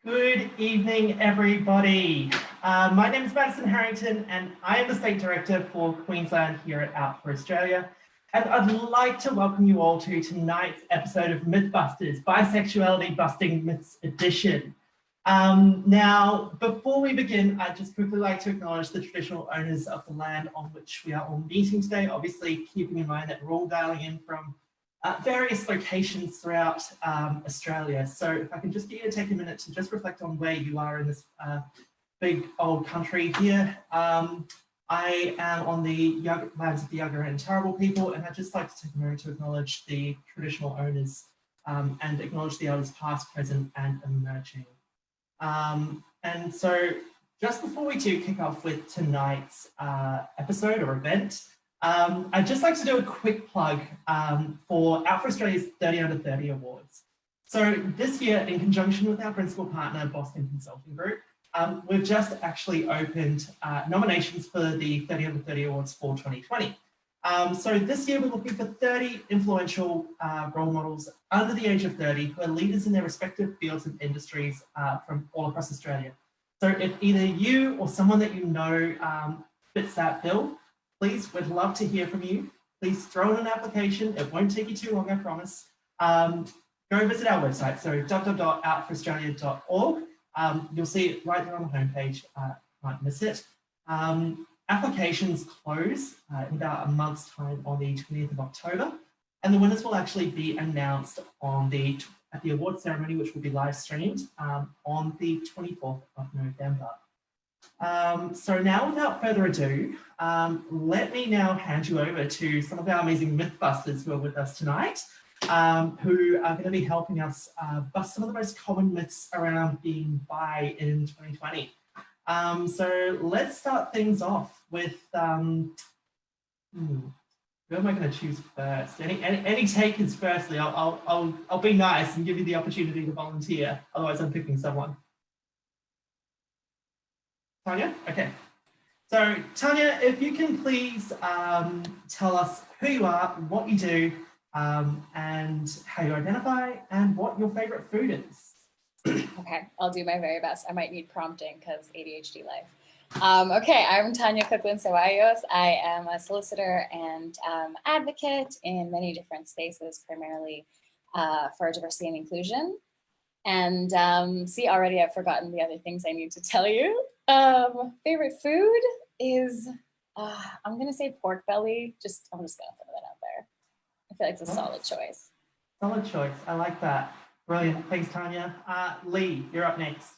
Good evening, everybody. My name is Madison Harrington, and I am the State Director for Queensland here at Out for Australia. And I'd like to welcome you all to tonight's episode of Mythbusters, Bisexuality Busting Myths Edition. Now, before we begin, I'd just quickly like to acknowledge the traditional owners of the land on which we are all meeting today, obviously keeping in mind that we're all dialing in from various locations throughout Australia. So if I can just get you to take a minute to just reflect on where you are in this big old country here. I am on the lands of the Yagara and Turrbal people, and I'd just like to take a moment to acknowledge the traditional owners and acknowledge the elders past, present, and emerging. And so just before we do kick off with tonight's episode or event, I'd just like to do a quick plug for Out for Australia's 30 Under 30 Awards. So this year, in conjunction with our principal partner, Boston Consulting Group, we've just actually opened nominations for the 30 Under 30 Awards for 2020. So this year, we're looking for 30 influential role models under the age of 30 who are leaders in their respective fields and industries from all across Australia. So if either you or someone that you know fits that bill, please, we'd love to hear from you. Please throw in an application. It won't take you too long, I promise. Go visit our website, so www.outforaustralia.org. You'll see it right there on the homepage. Might miss it. Applications close in about a month's time on the 20th of October, and the winners will actually be announced at the award ceremony, which will be live streamed on the 24th of November. So now, without further ado, let me now hand you over to some of our amazing Mythbusters who are with us tonight, who are going to be helping us bust some of the most common myths around being bi in 2020. So let's start things off with, who am I going to choose first? Any takers firstly? I'll be nice and give you the opportunity to volunteer. Otherwise, I'm picking someone. Tanya? Okay. So Tanya, if you can please tell us who you are, what you do, and how you identify, and what your favorite food is. Okay, I'll do my very best. I might need prompting because ADHD life. Okay, I'm Tanya Coquelin-Ceballos. I am a solicitor and advocate in many different spaces, primarily for diversity and inclusion. And see, already I've forgotten the other things I need to tell you. Favorite food is, I'm gonna say pork belly. I'm just gonna throw that out there. I feel like it's a solid choice. Solid choice, I like that. Brilliant, thanks Tanya. Lee, you're up next.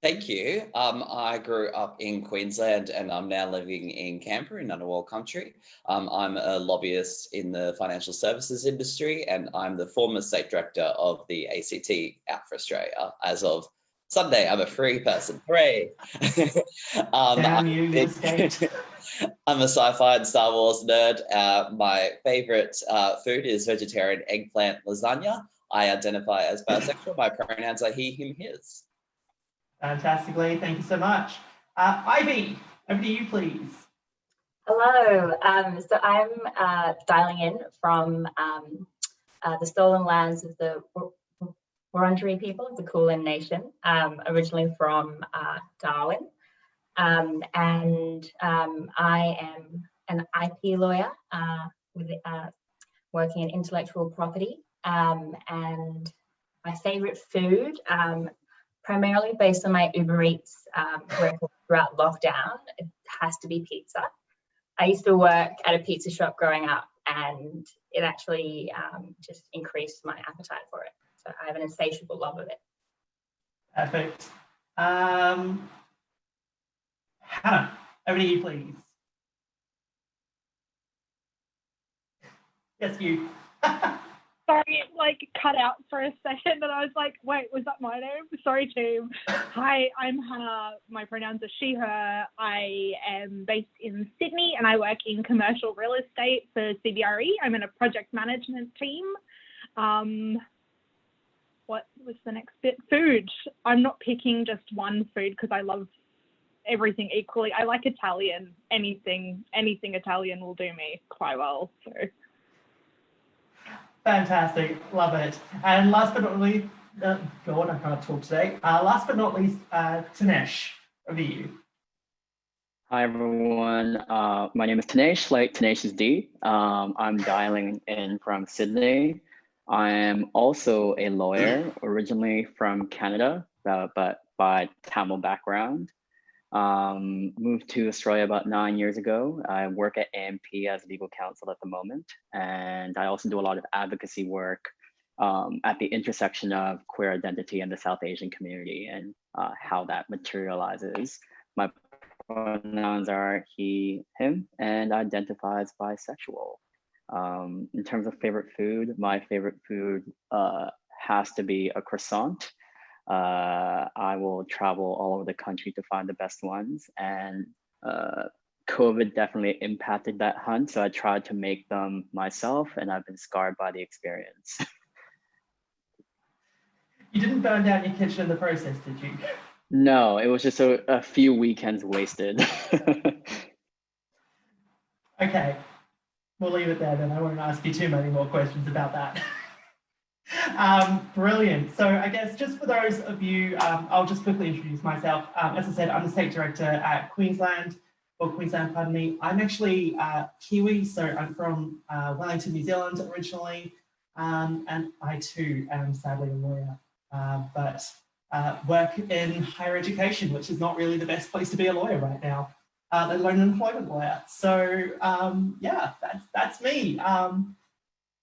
Thank you. I grew up in Queensland and I'm now living in Canberra in Ngunnawal country. I'm a lobbyist in the financial services industry, and I'm the former state director of the ACT Out for Australia. As of Sunday, I'm a free person. Hooray! Damn you, you escaped. I'm a sci-fi and Star Wars nerd. My favorite food is vegetarian eggplant lasagna. I identify as bisexual. My pronouns are he, him, his. Fantastically, thank you so much. Ivy, over to you, please. Hello, so I'm dialing in from the stolen lands of the Wurundjeri people of the Kulin Nation, originally from Darwin. And I am an IP lawyer working in intellectual property. And my favorite food, primarily based on my Uber Eats record throughout lockdown, it has to be pizza. I used to work at a pizza shop growing up, and it actually just increased my appetite for it. So I have an insatiable love of it. Perfect. Hannah, over to you, please. Yes, you. Sorry, it like cut out for a second and I was like, wait, was that my name? Sorry, team. Hi, I'm Hannah. My pronouns are she, her. I am based in Sydney and I work in commercial real estate for CBRE. I'm in a project management team. What was the next bit? Food. I'm not picking just one food because I love everything equally. I like Italian. Anything Italian will do me quite well. So. Fantastic, love it. And last but not least, God, I can't talk today. Last but not least, Tanesh, over to you. Hi everyone, my name is Tanesh, like Tenacious D. I'm dialing in from Sydney. I am also a lawyer, originally from Canada, but by Tamil background. Moved to Australia about 9 years ago. I work at AMP as legal counsel at the moment, and I also do a lot of advocacy work at the intersection of queer identity and the South Asian community and how that materializes. My pronouns are he, him, and identify as bisexual. In terms of favorite food, my favorite food has to be a croissant. I will travel all over the country to find the best ones, and COVID definitely impacted that hunt, so I tried to make them myself, and I've been scarred by the experience. You didn't burn down your kitchen in the process, did you? No, it was just a few weekends wasted. Okay, we'll leave it there then. I won't ask you too many more questions about that. Brilliant. So I guess just for those of you, I'll just quickly introduce myself. As I said, I'm the State Director at Queensland, pardon me. I'm actually Kiwi, so I'm from Wellington, New Zealand originally, and I too am sadly a lawyer, but work in higher education, which is not really the best place to be a lawyer right now, let alone an employment lawyer. So yeah, that's me.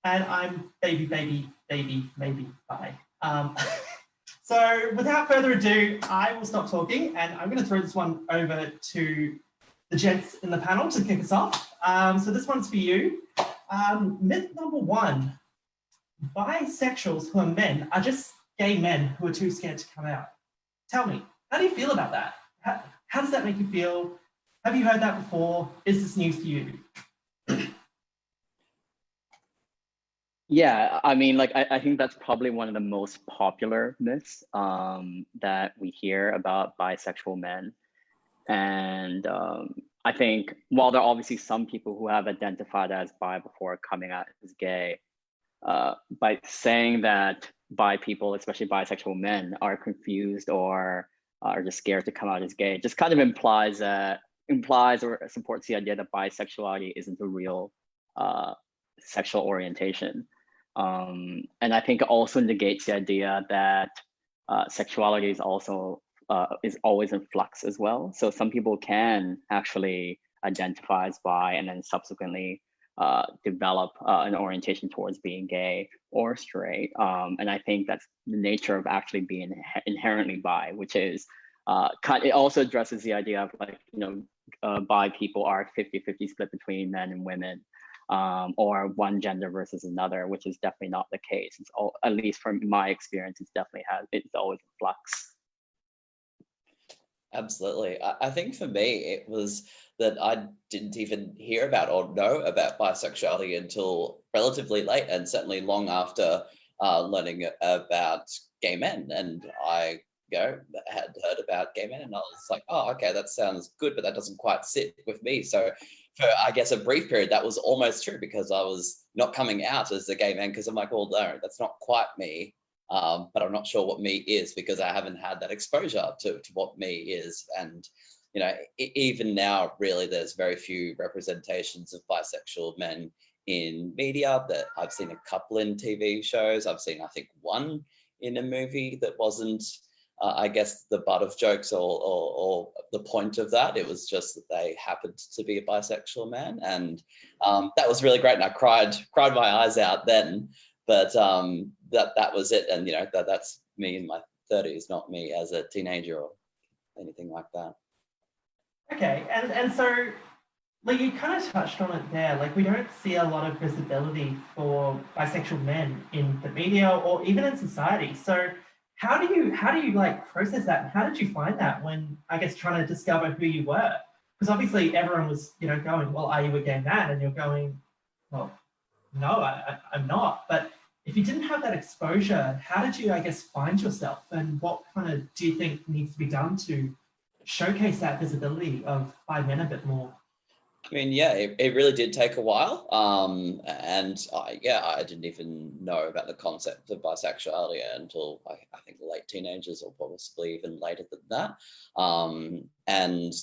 And I'm maybe bye. So without further ado, I will stop talking and I'm going to throw this one over to the gents in the panel to kick us off. So this one's for you. Myth number one, bisexuals who are men are just gay men who are too scared to come out. Tell me, how do you feel about that? How does that make you feel? Have you heard that before? Is this news to you? Yeah, I mean, like, I think that's probably one of the most popular myths that we hear about bisexual men. And I think while there are obviously some people who have identified as bi before coming out as gay, by saying that bi people, especially bisexual men, are confused or are just scared to come out as gay, just kind of implies or supports the idea that bisexuality isn't a real sexual orientation. And I think it also negates the idea that sexuality is also is always in flux as well. So some people can actually identify as bi and then subsequently develop an orientation towards being gay or straight. And I think that's the nature of actually being inherently bi, which is it also addresses the idea of, like, you know, bi people are 50-50 split between men and women. Or one gender versus another, which is definitely not the case. It's all, at least from my experience, it's always in flux. Absolutely. I think for me, it was that I didn't even hear about or know about bisexuality until relatively late, and certainly long after learning about gay men. And I had heard about gay men, and I was like, oh, okay, that sounds good, but that doesn't quite sit with me. So for, I guess, a brief period, that was almost true, because I was not coming out as a gay man, because I'm like, well, no, that's not quite me. But I'm not sure what me is, because I haven't had that exposure to what me is. And, you know, even now, really, there's very few representations of bisexual men in media. That I've seen a couple in TV shows. I've seen, I think, one in a movie that wasn't, I guess, the butt of jokes or the point of that. It was just that they happened to be a bisexual man. And that was really great. And I cried my eyes out then. But that was it. And, you know, that's me in my 30s, not me as a teenager or anything like that. Okay, and so, like, you kind of touched on it there. Like, we don't see a lot of visibility for bisexual men in the media or even in society. So how do you like process that? And how did you find that when, I guess, trying to discover who you were? Because obviously everyone was, you know, going, well, are you a gay man? And you're going, well, no, I'm not. But if you didn't have that exposure, how did you, I guess, find yourself? And what kind of do you think needs to be done to showcase that visibility of bi men a bit more? I mean, yeah, it really did take a while. And I didn't even know about the concept of bisexuality until I think late teenagers, or possibly even later than that. And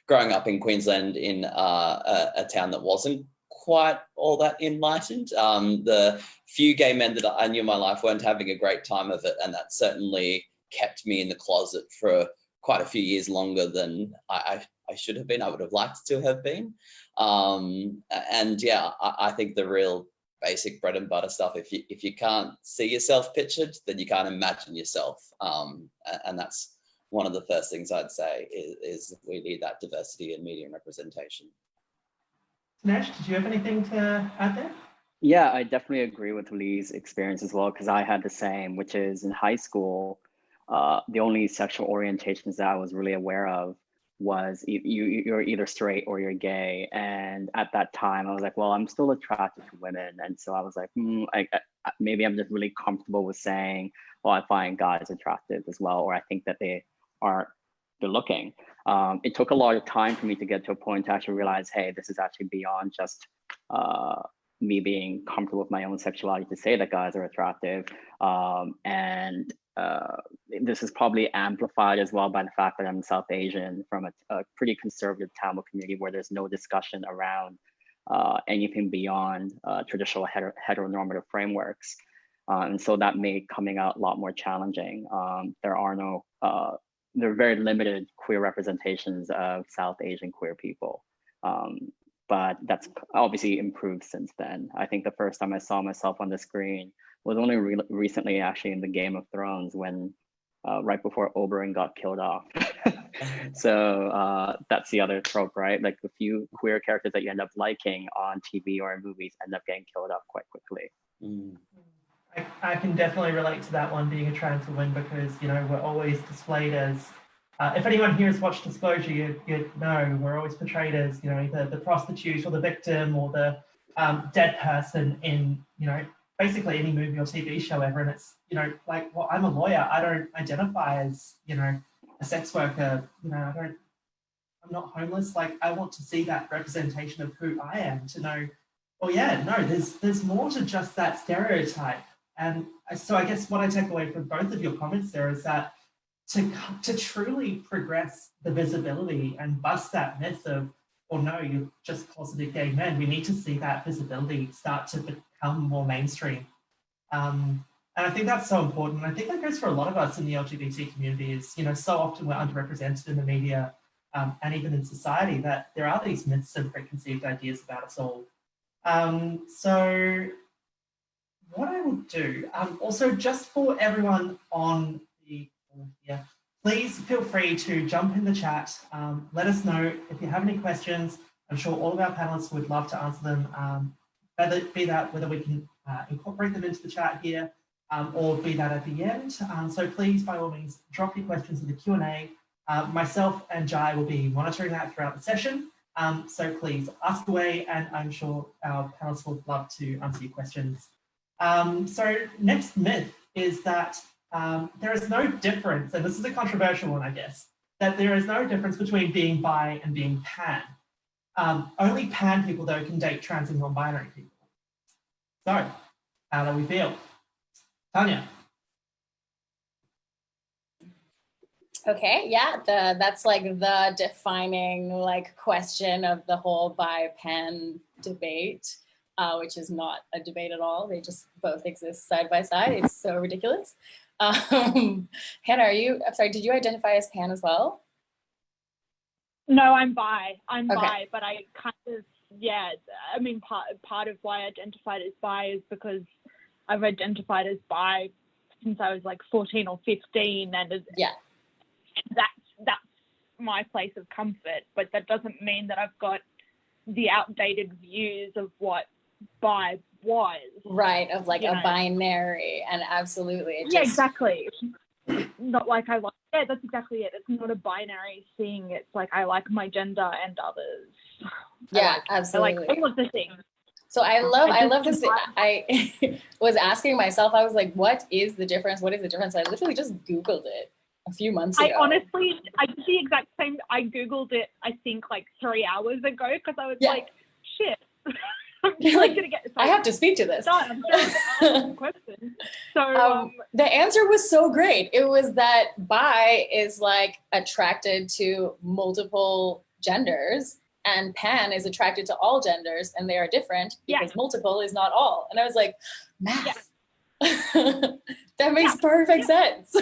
growing up in Queensland in a town that wasn't quite all that enlightened, the few gay men that I knew in my life weren't having a great time of it, and that certainly kept me in the closet for quite a few years longer than I should have been. I would have liked to have been. And yeah, I think the real basic bread and butter stuff, if you can't see yourself pictured, then you can't imagine yourself. And that's one of the first things I'd say is we need that diversity in media representation. Nash, did you have anything to add there? Yeah, I definitely agree with Lee's experience as well, because I had the same, which is in high school, the only sexual orientations that I was really aware of was you're either straight or you're gay. And at that time, I was like, well, I'm still attracted to women. And so I was like, maybe I'm just really comfortable with saying, well, I find guys attractive as well, or I think that they are good looking. It took a lot of time for me to get to a point to actually realize, hey, this is actually beyond just me being comfortable with my own sexuality to say that guys are attractive. And this is probably amplified as well by the fact that I'm South Asian from a pretty conservative Tamil community where there's no discussion around anything beyond traditional heteronormative frameworks. And so that made coming out a lot more challenging. There are very limited queer representations of South Asian queer people. But that's obviously improved since then. I think the first time I saw myself on the screen was only recently, actually, in the Game of Thrones, when right before Oberyn got killed off. So that's the other trope, right? Like the few queer characters that you end up liking on TV or in movies end up getting killed off quite quickly. Mm. I can definitely relate to that one, being a trans woman, because, you know, we're always displayed as, if anyone here has watched Disclosure, you know we're always portrayed as, you know, either the prostitute or the victim or the dead person in, you know, basically any movie or TV show ever. And it's, you know, like, well, I'm a lawyer. I don't identify as, you know, a sex worker. You know, I'm not homeless. Like, I want to see that representation of who I am, to know, oh yeah, no, there's more to just that stereotype. And so I guess what I take away from both of your comments there is that to truly progress the visibility and bust that myth of, well, no, you're just closeted gay men, we need to see that visibility start to become more mainstream. And I think that's so important. And I think that goes for a lot of us in the LGBT community. Is, you know, so often we're underrepresented in the media and even in society, that there are these myths and preconceived ideas about us all. So what I will do, also just for everyone on the call here, please feel free to jump in the chat. Let us know if you have any questions. I'm sure all of our panelists would love to answer them, whether we can incorporate them into the chat here, or be that at the end. So please, by all means, drop your questions in the Q&A. Myself and Jai will be monitoring that throughout the session. So please ask away, and I'm sure our panelists would love to answer your questions. So next myth is that there is no difference, and this is a controversial one, I guess, that there is no difference between being bi and being pan. Only pan people, though, can date trans and non-binary people. So how do we feel? Tanya? Okay, yeah, that's like the defining like question of the whole bi-pan debate, which is not a debate at all. They just both exist side by side. It's so ridiculous. Hannah, I'm sorry, did you identify as pan as well? No, I'm bi. I'm Okay. bi, but I kind of, yeah, I mean, part of why I identified as bi is because I've identified as bi since I was like 14 or 15, and Yeah. That's my place of comfort, but that doesn't mean that I've got the outdated views of what bi was. Right, of like you a know. binary, and absolutely. Yeah, exactly. Not like I like, yeah, that's exactly it. It's not a binary thing. It's like I like my gender and others. Yeah, I absolutely. like all of the things. So I love this. just- I was asking myself, I was like, what is the difference? What is the difference? I literally just Googled it. a few months ago. I did the exact same. I Googled it, I think like 3 hours ago, because I was like, shit. I'm like, gonna get, I have to speak to this. I'm sure to ask questions. So the answer was so great. It was that bi is like attracted to multiple genders, and pan is attracted to all genders, and they are different because multiple is not all. And I was like, math. That makes perfect sense.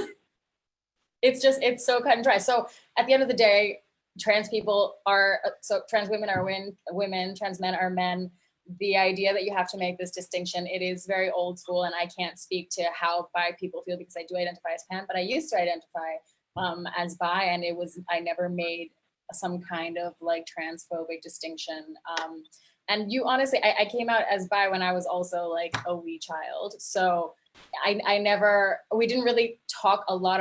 It's so cut and dry. So at the end of the day, trans people are, so trans women are women, trans men are men. The idea that you have to make this distinction, it is very old school, and I can't speak to how bi people feel because I do identify as pan, but I used to identify as bi, and I never made some kind of like transphobic distinction. And you honestly, I came out as bi when I was also like a wee child. So we didn't really talk a lot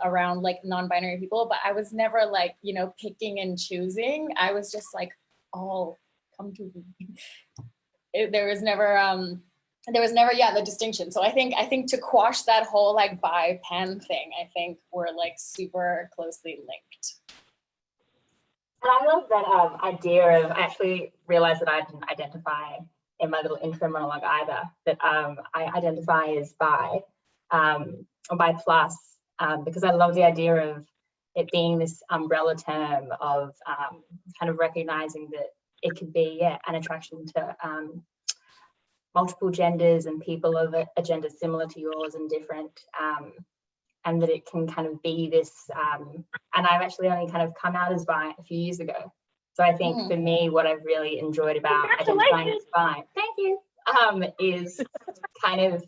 around like non-binary people, but I was never like, picking and choosing. I was just like, oh, come to me. There was never the distinction. So I think to quash that whole like bi pan thing, I think we're like super closely linked. And I love that idea of, I actually realized that I didn't identify in my little intro monologue either, that I identify as bi, or bi plus, because I love the idea of it being this umbrella term of kind of recognizing that it could be an attraction to multiple genders and people of a gender similar to yours and different, and that it can kind of be this, and I've actually only kind of come out as bi a few years ago. So I think for me, what I've really enjoyed about identifying as bi, thank you, is kind of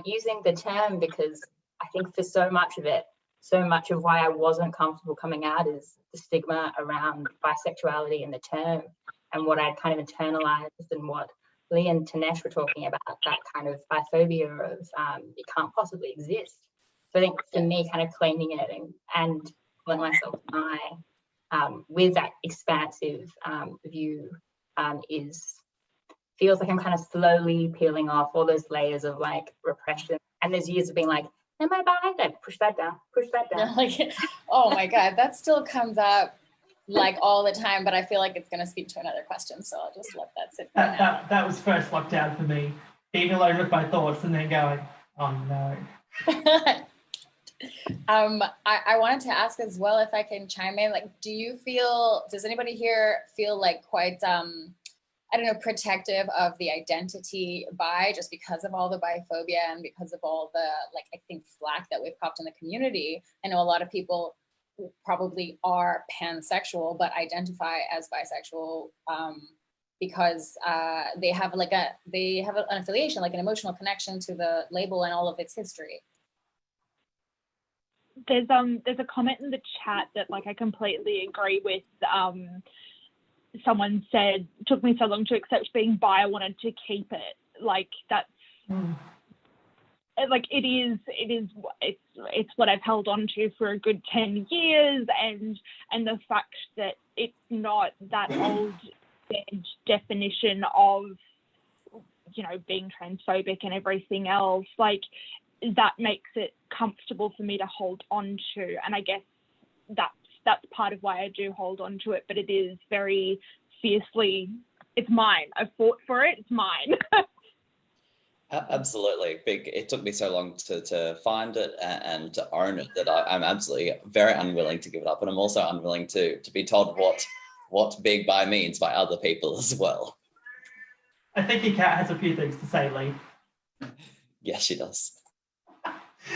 using the term, because I think for so much of why I wasn't comfortable coming out is the stigma around bisexuality and the term, and what I'd kind of internalized, and what Lee and Tanesh were talking about, that kind of biphobia of it can't possibly exist. So I think for me, kind of claiming it and calling myself I, with that expansive view, feels like I'm kind of slowly peeling off all those layers of like repression. And there's years of being like, am I bi? Like, push that down. Like, oh my God, that still comes up like all the time, but I feel like it's going to speak to another question, so I'll just let that sit there now. That was first lockdown for me, being alone with my thoughts and then going, oh no. I wanted to ask as well, if I can chime in, like, does anybody here feel like quite, I don't know, protective of the identity bi, just because of all the biphobia and because of all the, like, I think flack that we've copped in the community? I know a lot of people probably are pansexual but identify as bisexual because they have an affiliation, like an emotional connection to the label and all of its history. There's a comment in the chat that like I completely agree with. Someone said, took me so long to accept being bi, I wanted to keep it. Like that's like it's what I've held on to for a good 10 years, and the fact that it's not that old definition of, being transphobic and everything else, like that makes it comfortable for me to hold on to. And I guess that's part of why I do hold on to it, but it is very fiercely, it's mine. I've fought for it, it's mine. Absolutely. It took me so long to find it and to own it that I'm absolutely very unwilling to give it up. And I'm also unwilling to be told what big bi means by other people as well. I think your cat has a few things to say, Lee. Yes, she does.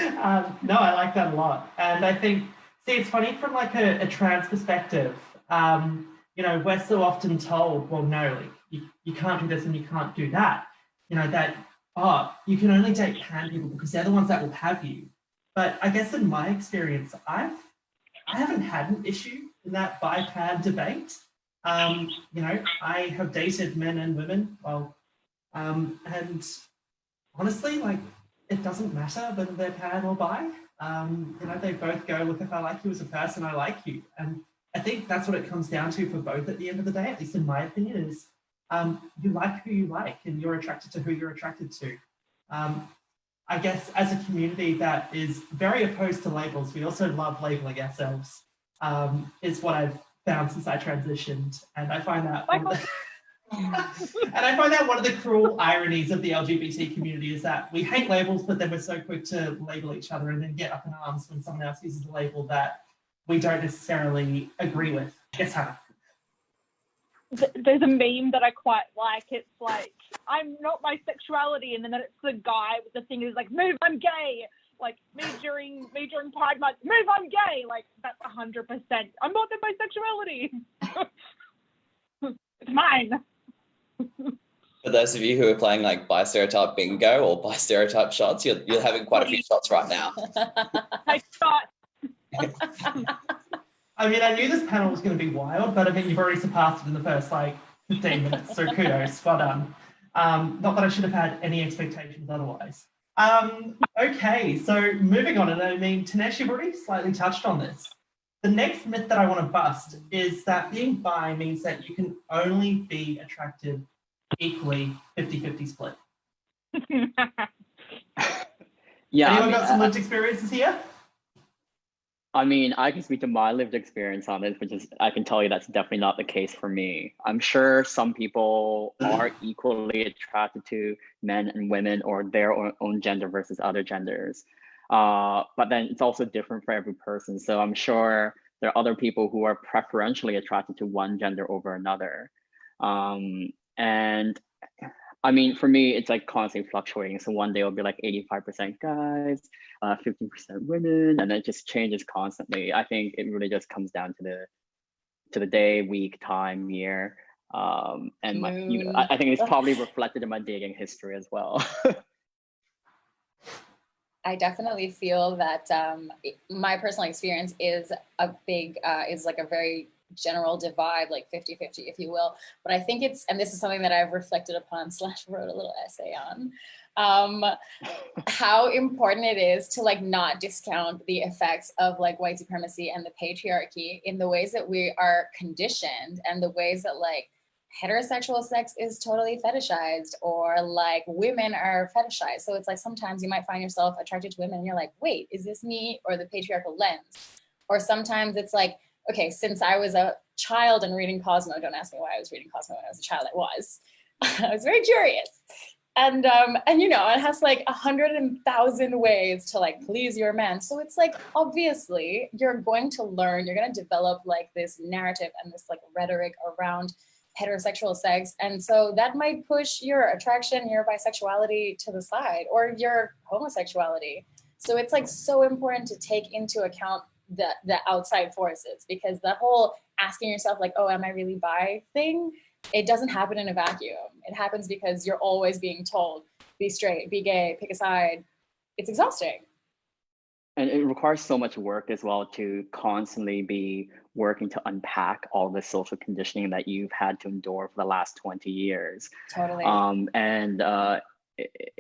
No, I like that a lot. And I think, it's funny from like a trans perspective, we're so often told, well, no, like, you can't do this and you can't do that. That, you can only date pan people because they're the ones that will have you. But I guess in my experience, I haven't had an issue in that bi-pan debate. I have dated men and women, and honestly, like, it doesn't matter whether they're pan or bi. They both go, look, if I like you as a person, I like you. And I think that's what it comes down to for both at the end of the day, at least in my opinion, is you like who you like and you're attracted to who you're attracted to. I guess as a community that is very opposed to labels, we also love labeling ourselves, is what I've found since I transitioned. And I find that one of the cruel ironies of the LGBT community is that we hate labels, but then we're so quick to label each other and then get up in arms when someone else uses a label that we don't necessarily agree with. Yes, Hannah. There's a meme that I quite like. It's like, I'm not bisexuality, and then it's the guy with the thing who's like, move, I'm gay. Like me during Pride Month, move, I'm gay. Like that's 100%. I'm more than bisexuality. It's mine. For those of you who are playing like bi stereotype bingo or bi stereotype shots, you're having quite a few shots right now. I shot. I mean, I knew this panel was going to be wild, but I mean, you've already surpassed it in the first like 15 minutes, so kudos, well done. Not that I should have had any expectations otherwise. Okay, so moving on, and I mean, Tanesh, you've already slightly touched on this. The next myth that I want to bust is that being bi means that you can only be attracted equally 50-50 split. Yeah, Anyone got some lived experiences here? I mean, I can speak to my lived experience on this, which is, I can tell you that's definitely not the case for me. I'm sure some people are equally attracted to men and women or their own gender versus other genders. But then it's also different for every person. So I'm sure there are other people who are preferentially attracted to one gender over another. And I mean, for me, it's like constantly fluctuating. So one day it'll be like 85% guys, 15% women, and it just changes constantly. I think it really just comes down to the day, week, time, year. And I think it's probably reflected in my dating history as well. I definitely feel that my personal experience is is like a very general divide, like 50-50, if you will. But I think it's, and this is something that I've reflected upon / wrote a little essay on, how important it is to like not discount the effects of like white supremacy and the patriarchy in the ways that we are conditioned and the ways that like heterosexual sex is totally fetishized or like women are fetishized. So it's like sometimes you might find yourself attracted to women and you're like, wait, is this me or the patriarchal lens? Or sometimes it's like, okay, since I was a child and reading Cosmo, don't ask me why I was reading Cosmo when I was a child, I was. I was very curious. And you know, it has like 100,000 ways to like please your man. So it's like, obviously you're going to learn, you're going to develop like this narrative and this like rhetoric around heterosexual sex. And so that might push your attraction, your bisexuality to the side or your homosexuality. So it's like so important to take into account the outside forces, because that whole asking yourself like, oh, am I really bi thing? It doesn't happen in a vacuum. It happens because you're always being told, be straight, be gay, pick a side. It's exhausting. And it requires so much work as well to constantly be working to unpack all the social conditioning that you've had to endure for the last 20 years. Totally.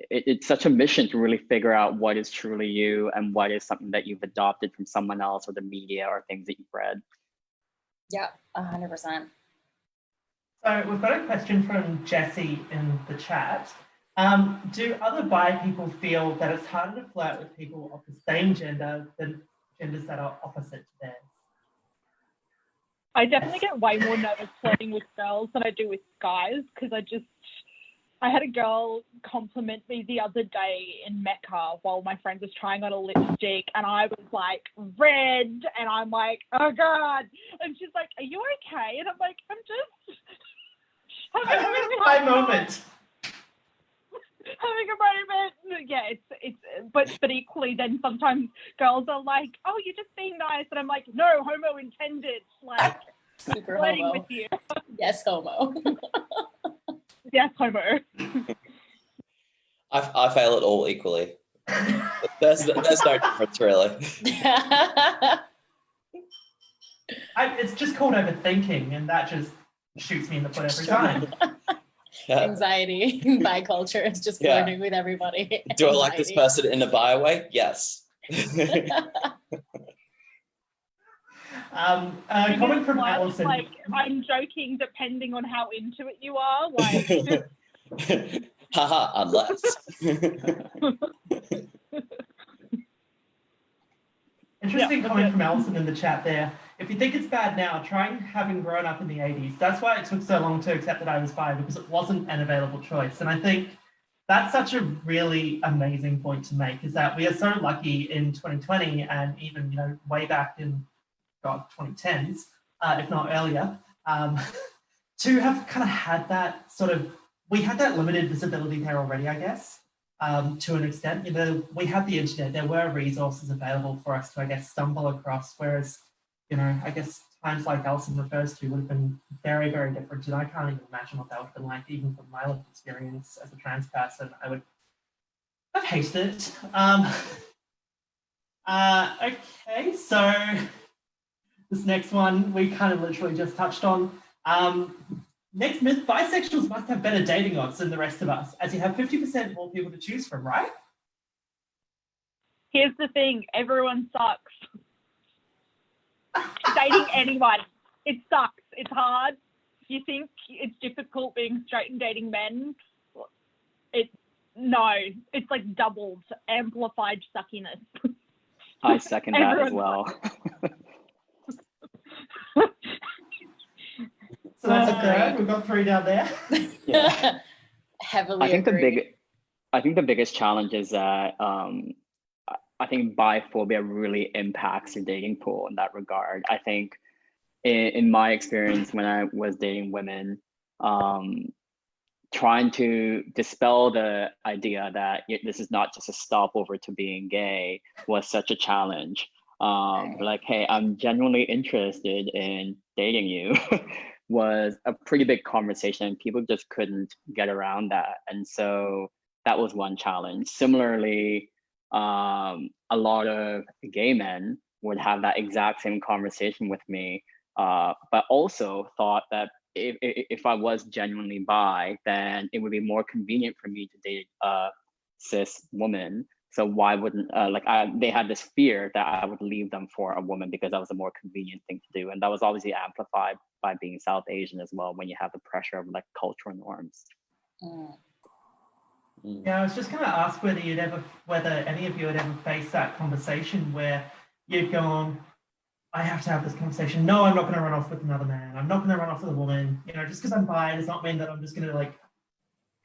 It's such a mission to really figure out what is truly you and what is something that you've adopted from someone else or the media or things that you've read. Yeah, 100%. So we've got a question from Jessie in the chat. Do other bi people feel that it's harder to flirt with people of the same gender than genders that are opposite to theirs? I definitely get way more nervous flirting with girls than I do with guys, because I had a girl compliment me the other day in Mecca while my friend was trying on a lipstick, and I was like red, and I'm like, oh God. And she's like, are you okay? And I'm like, I'm just having a moment. Having a moment. Yeah, but equally then sometimes girls are like, oh, you're just being nice. And I'm like, no, homo intended. Like, super flirting homo. with you. Yes, homo. Yes, homo. I fail it all equally. There's no difference really. It's just called overthinking, and that just shoots me in the foot every time. Yeah. Anxiety by culture is just flirting with everybody. Do I like this person in a bio way? Yes. Comment from Allison. Like, I'm joking, depending on how into it you are. Like, Haha, unless. Interesting Yeah, comment okay. from Alison in the chat there. If you think it's bad now, try having grown up in the 80s. That's why it took so long to accept that I was bi, because it wasn't an available choice. And I think that's such a really amazing point to make, is that we are so lucky in 2020 and even, way back in, 2010s, if not earlier, to have kind of had that we had that limited visibility there already, I guess. To an extent, we had the internet, there were resources available for us to, I guess, stumble across, whereas, I guess times like Alison refers to would have been very, very different. And I can't even imagine what that would have been like, even from my lived experience as a trans person. I would have hated it. Okay, so this next one we kind of literally just touched on. Next myth, bisexuals must have better dating odds than the rest of us, as you have 50% more people to choose from, right? Here's the thing, everyone sucks. Dating anyone, it sucks. It's hard. You think it's difficult being straight and dating men? No, it's like doubled, amplified suckiness. I second that as well. So that's a third. We've got 3 down there. Yeah. Heavily I think agree. the biggest challenge is that I think biphobia really impacts the dating pool in that regard. I think in my experience when I was dating women, trying to dispel the idea that this is not just a stopover to being gay was such a challenge. Like, hey, I'm genuinely interested in dating you was a pretty big conversation. People just couldn't get around that. And so that was one challenge. Similarly, a lot of gay men would have that exact same conversation with me, but also thought that if I was genuinely bi, then it would be more convenient for me to date a cis woman. So why wouldn't they had this fear that I would leave them for a woman because that was a more convenient thing to do, and that was obviously amplified by being South Asian as well, when you have the pressure of like cultural norms. Yeah, I was just going to ask whether any of you had ever faced that conversation where you'd gone, I have to have this conversation. No, I'm not going to run off with another man. I'm not going to run off with a woman. Just because I'm bi does not mean that I'm just going to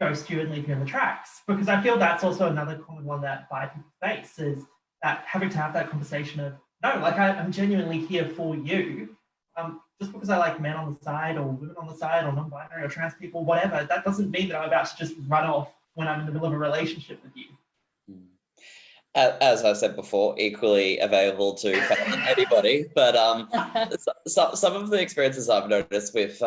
ghost you and leave you in the tracks. Because I feel that's also another common one that bi people face, is that having to have that conversation of, no, I'm genuinely here for you. Just because I like men on the side or women on the side or non-binary or trans people, whatever, that doesn't mean that I'm about to just run off when I'm in the middle of a relationship with you. As I said before, equally available to anybody. But some of the experiences I've noticed with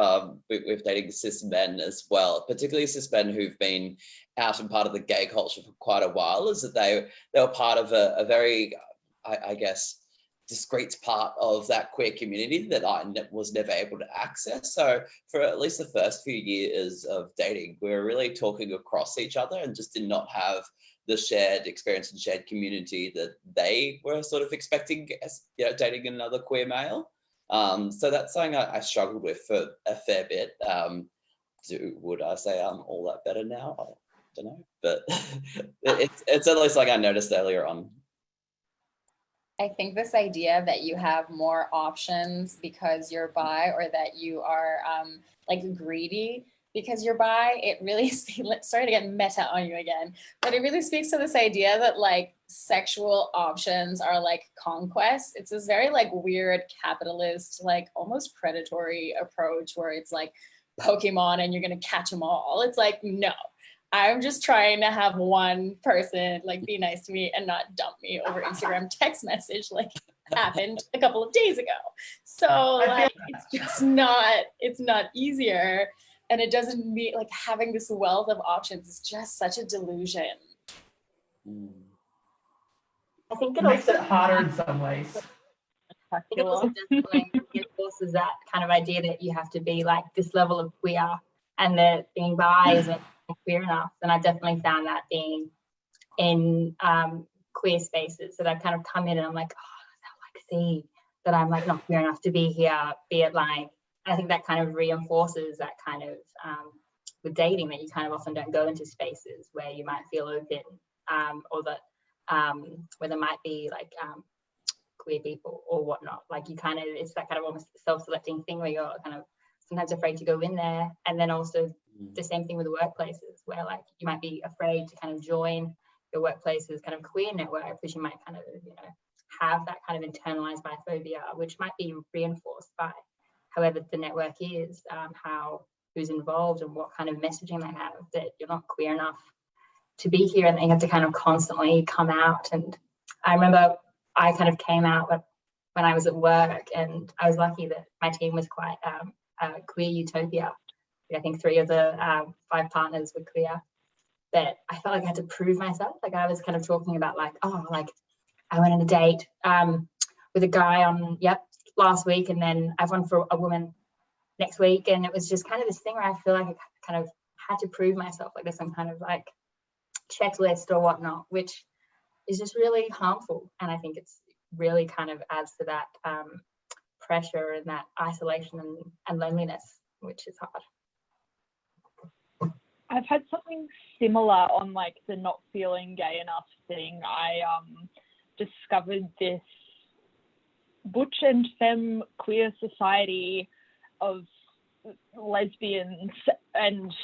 dating cis men as well, particularly cis men who've been out and part of the gay culture for quite a while, is that they were part of a very, I guess, discrete part of that queer community that I was never able to access. So for at least the first few years of dating, we were really talking across each other and just did not have the shared experience and shared community that they were sort of expecting as dating another queer male. So that's something I struggled with for a fair bit. Would I say I'm all that better now? I don't know, but it's at least like I noticed earlier on. I think this idea that you have more options because you're bi, or that you are greedy because you're bi, it really sorry to get meta on you again, but it really speaks to this idea that sexual options are like conquest. It's this very weird capitalist, almost predatory approach where it's like Pokemon and you're gonna catch them all. It's like, no, I'm just trying to have one person be nice to me and not dump me over Instagram text message happened a couple of days ago. So it's not easier. And it doesn't mean having this wealth of options is just such a delusion. I think it makes also it harder in some ways. I think it also definitely reinforces that kind of idea that you have to be this level of queer, and that being bi isn't queer enough. And I definitely found that being in queer spaces that I kind of come in and I'm like, oh, see that I'm not queer enough to be here, be it I think that kind of reinforces that kind of with dating, that you kind of often don't go into spaces where you might feel open, or that where there might be like queer people or whatnot. Like you kind of, it's that kind of almost self-selecting thing where you're kind of sometimes afraid to go in there. And then also the same thing with the workplaces, where like you might be afraid to kind of join your workplace's kind of queer network, because you might kind of, you know, have that kind of internalized biphobia, which might be reinforced by however the network is, who's involved and what kind of messaging they have, that you're not queer enough to be here, and they have to kind of constantly come out. And I remember I kind of came out when I was at work, and I was lucky that my team was quite a queer utopia. I think 3 of the 5 partners were queer. But I felt like I had to prove myself. Like I was kind of talking about like, oh, like I went on a date with a guy on last week, and then I've gone for a woman next week, and it was just kind of this thing where I feel like I kind of had to prove myself, like there's some kind of like checklist or whatnot, which is just really harmful. And I think it's really kind of adds to that pressure and that isolation and loneliness, which is hard. I've had something similar on like the not feeling gay enough thing. I discovered this butch and femme queer society of lesbians and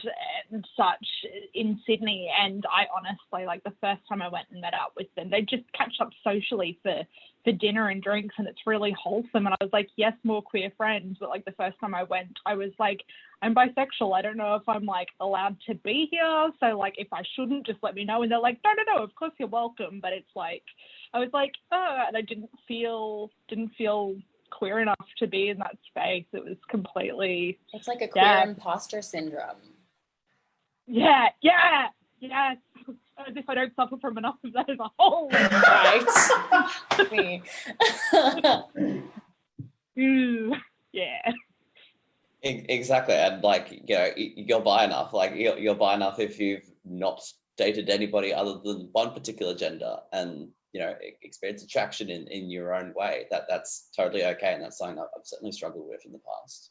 such in Sydney, and I honestly, like the first time I went and met up with them, they just catch up socially for dinner and drinks, and it's really wholesome. And I was like, yes, more queer friends. But like the first time I went, I was like, I'm bisexual, I don't know if I'm like allowed to be here, so like if I shouldn't, just let me know. And they're like, no, of course you're welcome. But it's like, I was like, oh, and I didn't feel queer enough to be in that space. It was completely, it's like a queer imposter syndrome. Yeah. As if I don't suffer from enough of that as a whole. Right. Me. Yeah. Exactly, and like, you know, you're bi enough. Like you're bi enough if you've not dated anybody other than one particular gender, and you know, experience attraction in your own way. That's totally okay, and that's something I've certainly struggled with in the past.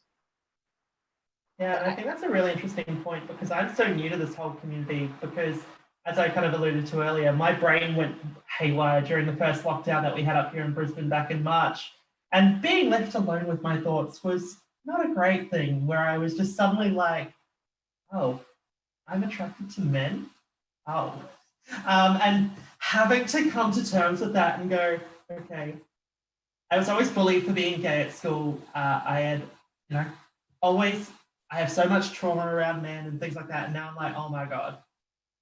Yeah, and I think that's a really interesting point, because I'm so new to this whole community, because as I kind of alluded to earlier, my brain went haywire during the first lockdown that we had up here in Brisbane back in March. And being left alone with my thoughts was not a great thing, where I was just suddenly like, oh, I'm attracted to men? Oh. And having to come to terms with that and go, okay. I was always bullied for being gay at school. I had, you know, I have so much trauma around men and things like that. And now I'm like, oh my God,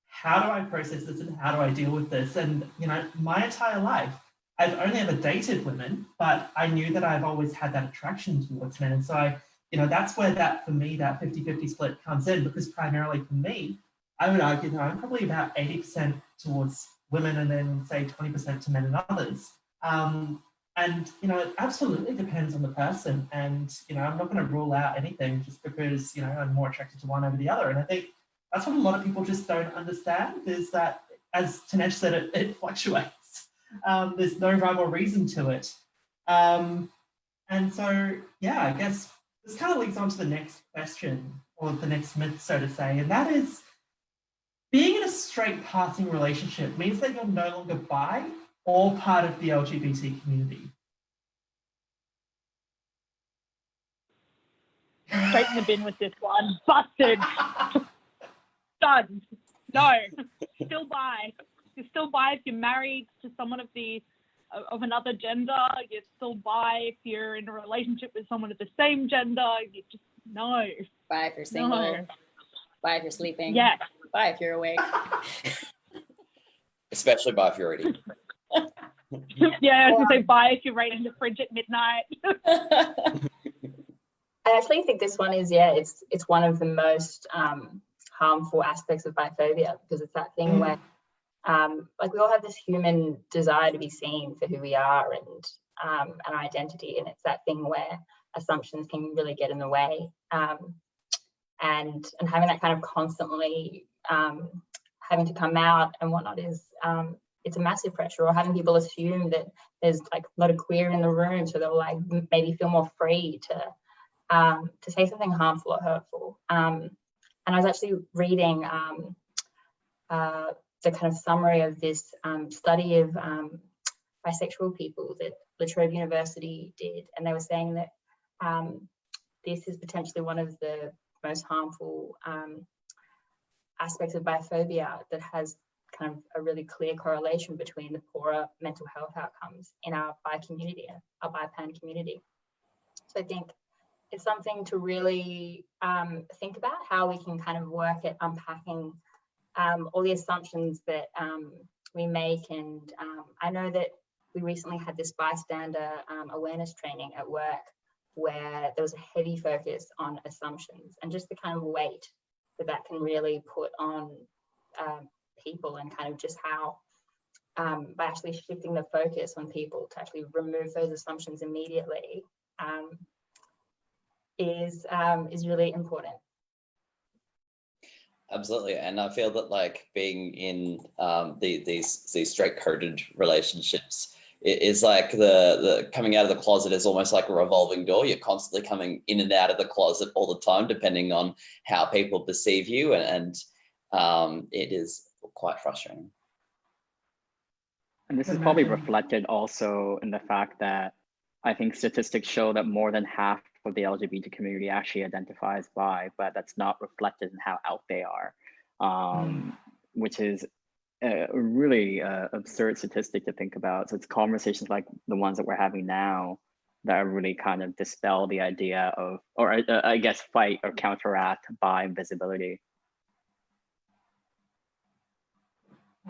how do I process this and how do I deal with this? And, you know, my entire life, I've only ever dated women, but I knew that I've always had that attraction towards men. And so that's where that, for me, that 50-50 split comes in, because primarily for me, I would argue that I'm probably about 80% towards women and then say 20% to men and others. And, you know, it absolutely depends on the person. And, you know, I'm not going to rule out anything just because, you know, I'm more attracted to one over the other. And I think that's what a lot of people just don't understand, is that, as Tanesh said, it fluctuates. There's no rhyme or reason to it. And so, yeah, I guess this kind of leads on to the next question, or the next myth, so to say, and that is, being in a straight passing relationship means that you're no longer bi or part of the LGBT community. Straight in the bin with this one. Busted. Done. No. Still bi. You're still bi if you're married to someone of another gender. You're still bi if you're in a relationship with someone of the same gender. You just, no. Bi if you're single. No. Bi if you're sleeping. Yeah. Bi if you're awake. Especially bi if you're eating. Yeah, I was going to say bi if you're raiding the fridge at midnight. I actually think this one is, it's one of the most harmful aspects of biphobia, because it's that thing where like we all have this human desire to be seen for who we are and an identity, and it's that thing where assumptions can really get in the way, and having that kind of constantly having to come out and whatnot is it's a massive pressure. Or having people assume that there's like a lot of queer in the room, so they'll like maybe feel more free to say something harmful or hurtful. And And I was actually reading the kind of summary of this study of bisexual people that La Trobe University did, and they were saying that this is potentially one of the most harmful aspects of biphobia that has kind of a really clear correlation between the poorer mental health outcomes in our community, our BIPAN community. So I think it's something to really think about, how we can kind of work at unpacking all the assumptions that we make. And I know that we recently had this bystander awareness training at work where there was a heavy focus on assumptions and just the kind of weight that that can really put on people, and kind of just how by actually shifting the focus on people to actually remove those assumptions immediately is really important. Absolutely, and I feel that like being in these straight coded relationships is like the coming out of the closet is almost like a revolving door. You're constantly coming in and out of the closet all the time, depending on how people perceive you, and it is quite frustrating. And this is probably reflected also in the fact that I think statistics show that more than half of the LGBT community actually identifies bi, but that's not reflected in how out they are, which is a really absurd statistic to think about. So it's conversations like the ones that we're having now that are really kind of dispel the idea of, or I guess fight or counteract bi visibility.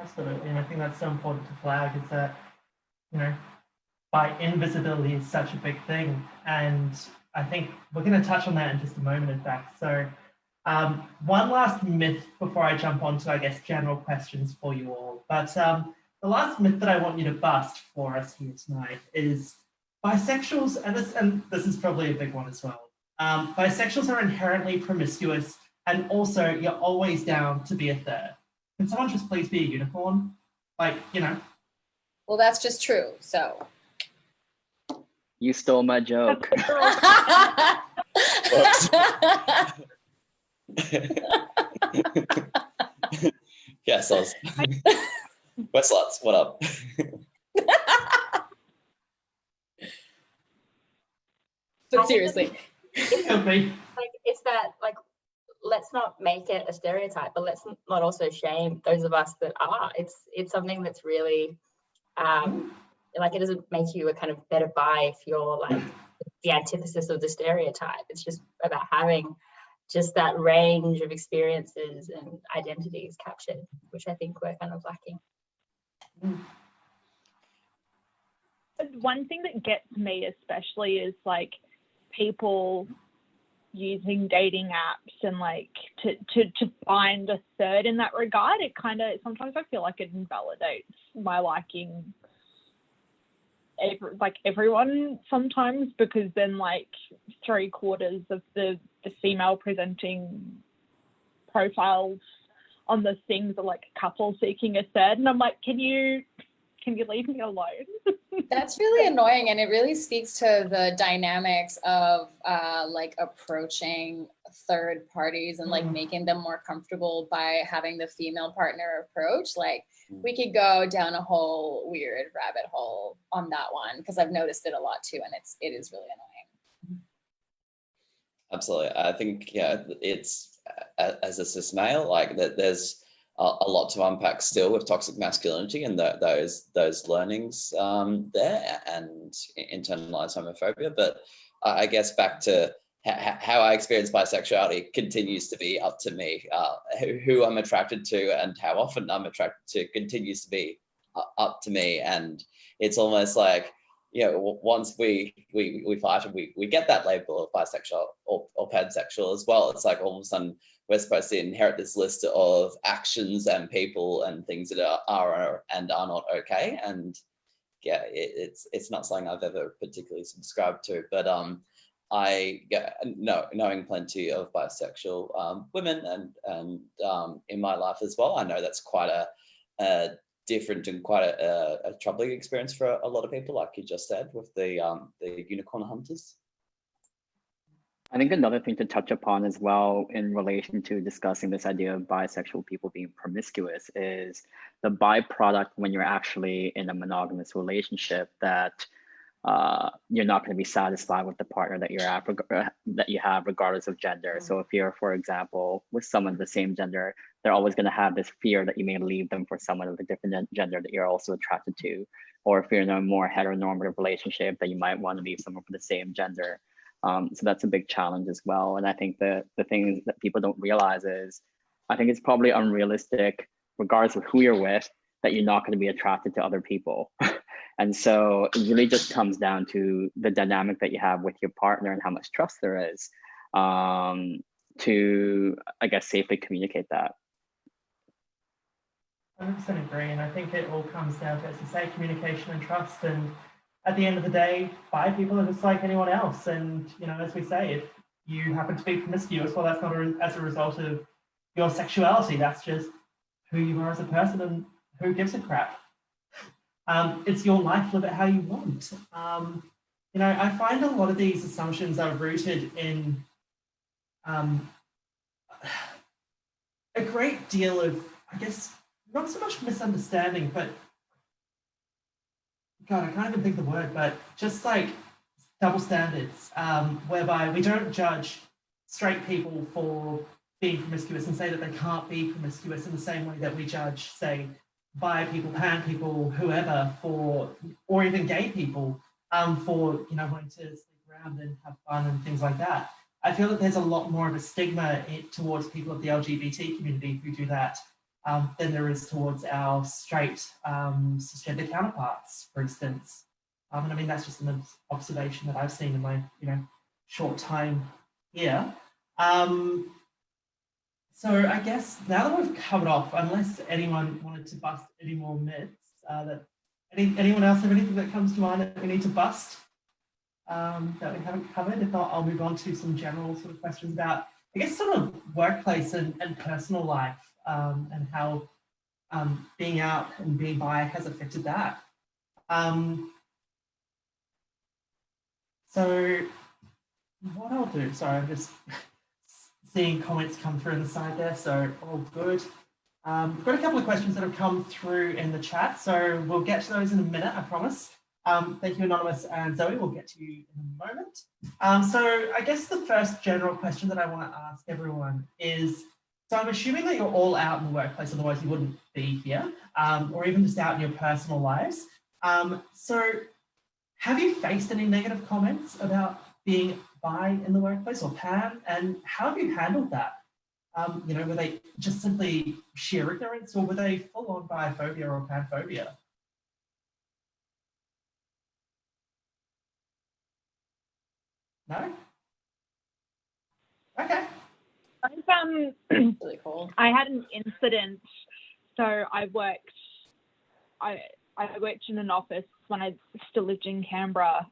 Absolutely, and I think that's so important to flag, is that, you know, bi invisibility is such a big thing, and I think we're going to touch on that in just a moment, in fact. So one last myth before I jump on to, I guess, general questions for you all. But the last myth that I want you to bust for us here tonight is bisexuals, and this is probably a big one as well. Bisexuals are inherently promiscuous, and also you're always down to be a third. Can someone just please be a unicorn? Like, you know. Well, that's just true, so. You stole my joke. Yes, we're sluts. What up? But seriously, It's that, like, let's not make it a stereotype, but let's not also shame those of us that are. It's something that's really like, it doesn't make you a kind of better bi if you're like the antithesis of the stereotype. It's just about having just that range of experiences and identities captured, which I think we're kind of lacking. One thing that gets me especially is like people using dating apps and like to find a third in that regard. It kind of, sometimes I feel like it invalidates my liking everyone sometimes, because then like 3/4 of the female presenting profiles on the things are like a couple seeking a third, and I'm like, can you leave me alone? that's really annoying, and it really speaks to the dynamics of like approaching third parties and like making them more comfortable by having the female partner approach. Like, we could go down a whole weird rabbit hole on that one, because I've noticed it a lot too, and it is really annoying. Absolutely, I think it's as a cis male, like that there's a lot to unpack still with toxic masculinity and those learnings there, and internalized homophobia. But I guess back to how I experience bisexuality continues to be up to me. Who I'm attracted to and how often I'm attracted to continues to be up to me. And it's almost like, once we fight and we get that label of bisexual or pansexual as well, it's like all of a sudden we're supposed to inherit this list of actions and people and things that are and are not okay. And yeah, it's not something I've ever particularly subscribed to. But knowing plenty of bisexual women and in my life as well, I know that's quite a different and quite a troubling experience for a lot of people, like you just said, with the unicorn hunters. I think another thing to touch upon as well in relation to discussing this idea of bisexual people being promiscuous is the byproduct when you're actually in a monogamous relationship that you're not going to be satisfied with the partner that that you have, regardless of gender. So if you're, for example, with someone of the same gender, they're always going to have this fear that you may leave them for someone of a different gender that you're also attracted to. Or if you're in a more heteronormative relationship, that you might want to leave someone for the same gender. So that's a big challenge as well. And I think the things that people don't realize is, I think it's probably unrealistic, regardless of who you're with, that you're not going to be attracted to other people. And so it really just comes down to the dynamic that you have with your partner and how much trust there is to, I guess, safely communicate that. 100% agree, and I think it all comes down to, as you say, communication and trust. And at the end of the day, bi people are just like anyone else. And as we say, if you happen to be promiscuous, well, that's not as a result of your sexuality. That's just who you are as a person, and who gives a crap. It's your life, live it how you want. I find a lot of these assumptions are rooted in a great deal of, I guess, not so much misunderstanding, but God, I can't even think of the word, but just like double standards, whereby we don't judge straight people for being promiscuous and say that they can't be promiscuous in the same way that we judge, say, bi people, pan people, whoever, or even gay people, for wanting to sleep around and have fun and things like that. I feel that there's a lot more of a stigma towards people of the LGBT community who do that than there is towards our straight cisgender counterparts, for instance. And I mean, that's just an observation that I've seen in my short time here. So I guess now that we've covered off, unless anyone wanted to bust any more myths, anyone else have anything that comes to mind that we need to bust that we haven't covered? If not, I'll move on to some general sort of questions about, I guess, sort of workplace and personal life, and how being out and being bi has affected that. So what I'll do, sorry, I'm just seeing comments come through on the side there, so all good. We've got a couple of questions that have come through in the chat, so we'll get to those in a minute, I promise. Thank you, Anonymous and Zoe. We'll get to you in a moment. So I guess the first general question that I want to ask everyone is, so I'm assuming that you're all out in the workplace, otherwise you wouldn't be here, or even just out in your personal lives. So have you faced any negative comments about being bi in the workplace or pan, and how have you handled that? Were they just simply sheer ignorance, or were they full-on biphobia or panphobia? No? Okay. Really cool. I had an incident. So I worked in an office when I still lived in Canberra,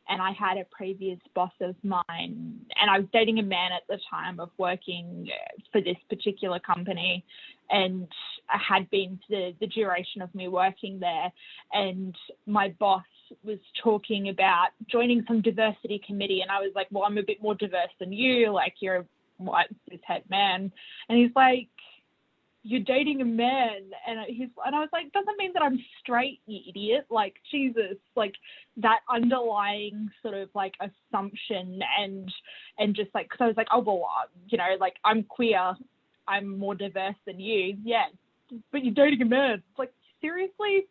and I had a previous boss of mine, and I was dating a man at the time of working for this particular company, and I had been for the duration of me working there, and my boss was talking about joining some diversity committee, and I was like, well, I'm a bit more diverse than you, like you're a white cis-het man, and he's like, you're dating a man, and I was like, doesn't mean that I'm straight, you idiot. Like, Jesus, like that underlying sort of like assumption and just like, because I was like, oh well, like I'm queer, I'm more diverse than you, yeah, but you're dating a man. It's like, seriously?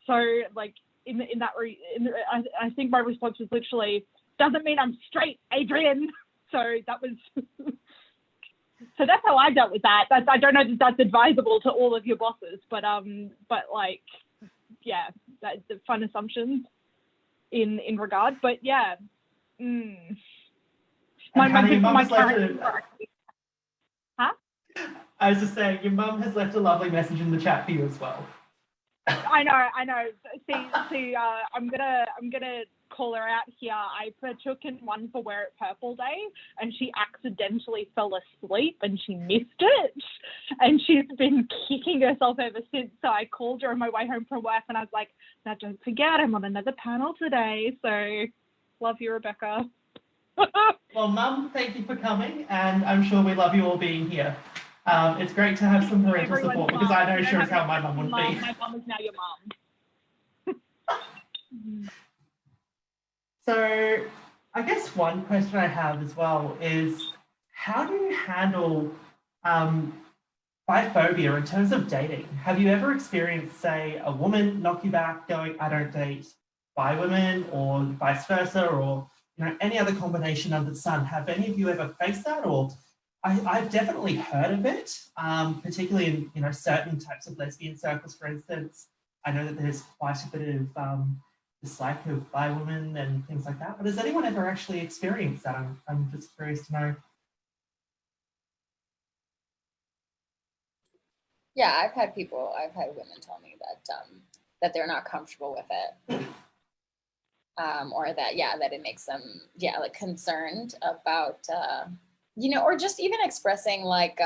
So like I think my response was literally, doesn't mean I'm straight, Adrian. So that was. So that's how I dealt with that. I don't know if that's advisable to all of your bosses, but like, yeah, that's the fun assumptions in regard. But yeah, my current. Huh? I was just saying, your mum has left a lovely message in the chat for you as well. I know. See, I'm gonna call her out here. I partook in one for Wear It Purple Day, and she accidentally fell asleep and she missed it, and she's been kicking herself ever since. So I called her on my way home from work, and I was like, "Now don't forget, I'm on another panel today." So, love you, Rebecca. Well, Mum, thank you for coming, and I'm sure we love you all being here. It's great to have some parental Everyone's support because mum. I know You don't sure have as how to my mum would mum. be. My mum is now your mum. So I guess one question I have as well is, how do you handle biphobia in terms of dating? Have you ever experienced, say, a woman knock you back going, I don't date bi women, or vice versa, or any other combination under the sun? Have any of you ever faced that? Or I've definitely heard of it, particularly in certain types of lesbian circles, for instance. I know that there's quite a bit of dislike of bi women and things like that. But has anyone ever actually experienced that? I'm just curious to know. Yeah, I've had women tell me that they're not comfortable with it. Or that it makes them like concerned about or just even expressing like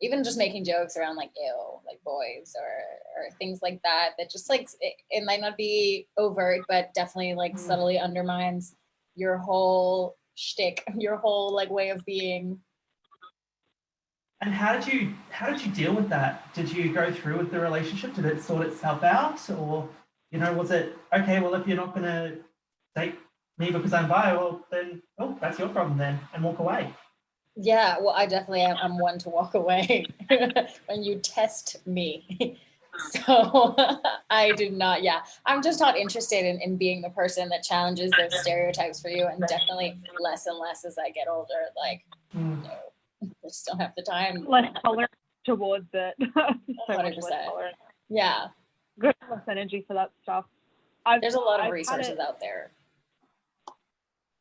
even just making jokes around like ew, like boys or things like that just like it might not be overt but definitely like subtly undermines your whole shtick, your whole like way of being. And how did you deal with that? Did you go through with the relationship? Did it sort itself out, or was it okay? Well, if you're not going to date me because I'm bi, well then, that's your problem then, and walk away. Yeah, well, I definitely am one to walk away when you test me. So I do not. Yeah, I'm just not interested in being the person that challenges those stereotypes for you, and definitely less and less as I get older. Like, no, I just don't have the time. Less tolerant towards it. So 100%. much less tolerant. Yeah. Good, less energy for that stuff. There's a lot of resources out there